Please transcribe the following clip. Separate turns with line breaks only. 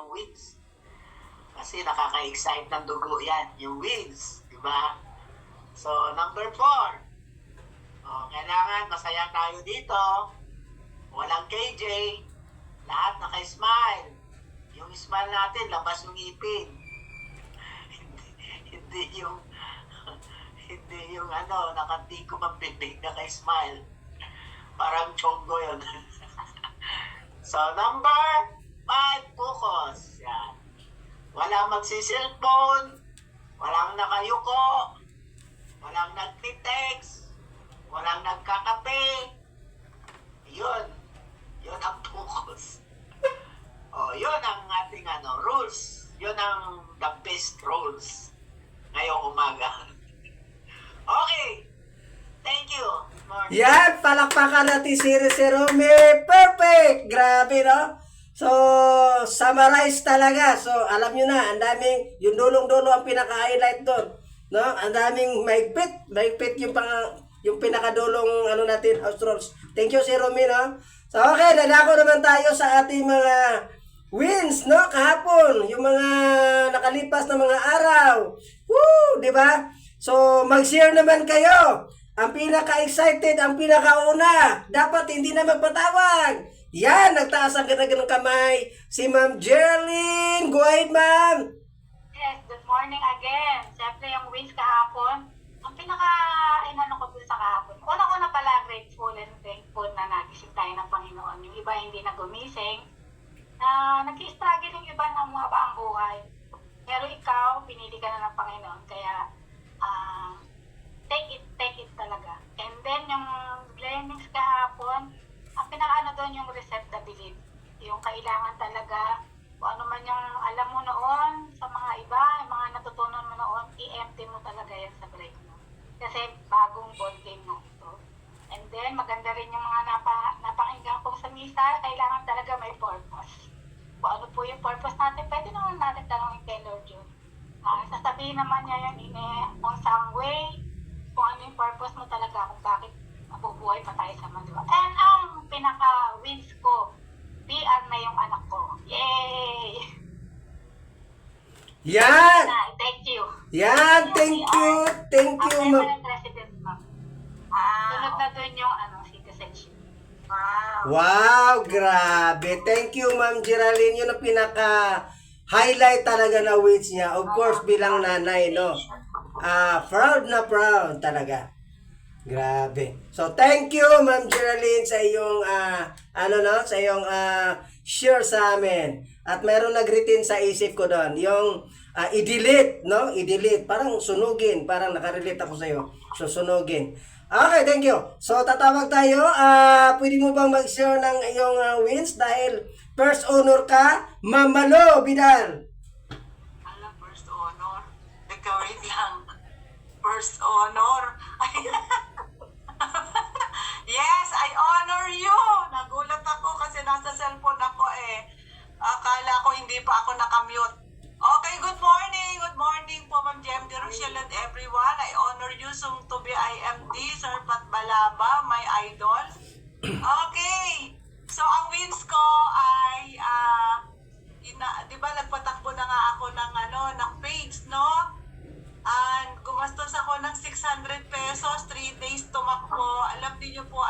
yung wins. Kasi nakaka-excite ng dugo yan, yung wins. Diba? So, number 4. Kailangan masaya tayo dito. Walang KJ. Lahat naka-smile. Yung smile natin, labas yung ngipin. hindi yung nakatikom ang bibig naka-smile. Parang chonggo yun. So, number 5, focus. Yan. Walang magsi-cellphone, walang nakayuko, walang nagtitext, walang nagkakape. Yun ang focus. Yun ang ating rules. Yun ang the best rules ngayong umaga. Okay. Thank you.
Yan, palakpakan natin si Romy. Perfect! Grabe, no? So, summarize talaga. So, alam nyo na, ang daming, yung dulong-dulo ang pinaka-highlight doon. No? Ang daming mahigpit yung pinakadulong natin, house rules. Thank you, si Romy, no? So, okay, dadako naman tayo sa ating mga wins, no? Kahapon, yung mga nakalipas na mga araw. Woo! Di ba? So, mag-share naman kayo. Ang pinaka-excited, ang pinaka-una, dapat hindi na magpatawag. Yan, nagtaas ang ganda ng kamay. Si Ma'am Jerlyn. Go ahead, Ma'am.
Yes, good morning again. Siyempre, yung wins kahapon, ang pinaka-inano ko dun sa kahapon. Una-una pala, grateful and thankful na nagising tayo ng Panginoon. Yung iba hindi na gumising. Nag-i-struggle yung iba ng mga ang buhay. Pero ikaw, pinili ka na ng Panginoon. Kaya, take it talaga. And then, yung learnings kahapon, ang pinaka-ano doon yung reset the belief. Yung kailangan talaga, kung ano man yung alam mo noon sa mga iba, yung mga natutunan mo noon, i-empty mo talaga yan sa brain mo. Kasi bagong ball game na ito. And then, maganda rin yung mga napakinggan kong sa misa, kailangan talaga may purpose. Kung ano po yung purpose natin, pwede naman natin tanongin kay Lord yun. Sasabihin naman niya yun on some way, kung ano yung purpose mo talaga, kung bakit mabubuhay pa tayo sa mundo. And ang pinaka-wins ko, PR na yung anak ko. Yay!
Yan!
Thank you.
Yan, thank you,
Ang
Ma'am.
ng president, ma'am. Sunod na doon yung citizenship.
Wow, grabe. Thank you, Ma'am Geraldine. Yun ang pinaka-highlight talaga na wins niya. Of course, bilang nanay, no? Proud na proud talaga. Grabe. So, thank you, Ma'am Geraldine, sa iyong, sa iyong share sa amin. At mayroong nag-retain sa isip ko doon. Yung i-delete, no? I-delete. Parang sunugin. Parang nakarelate ako sa iyo. So, sunugin. Okay, thank you. So, tatawag tayo. Pwede mo bang mag-share ng iyong wins? Dahil first honor ka, Ma'am Malo Bidal.
First honor. Wait lang. First honor. Yes, I honor you. Nagulat ako kasi nasa cellphone ako eh. Akala ko hindi pa ako nakamute. Okay, good morning. Good morning po, Ma'am Jem, Rochelle and everyone. I honor you soon to be IMD, Sir Pat Balaba, my idol. Okay. So, ang wins ko ay, di ba nagpatakbo na nga ako ng page, no? And gumastos ako ng 600 pesos, 3 days tumakbo. Alam niyo po,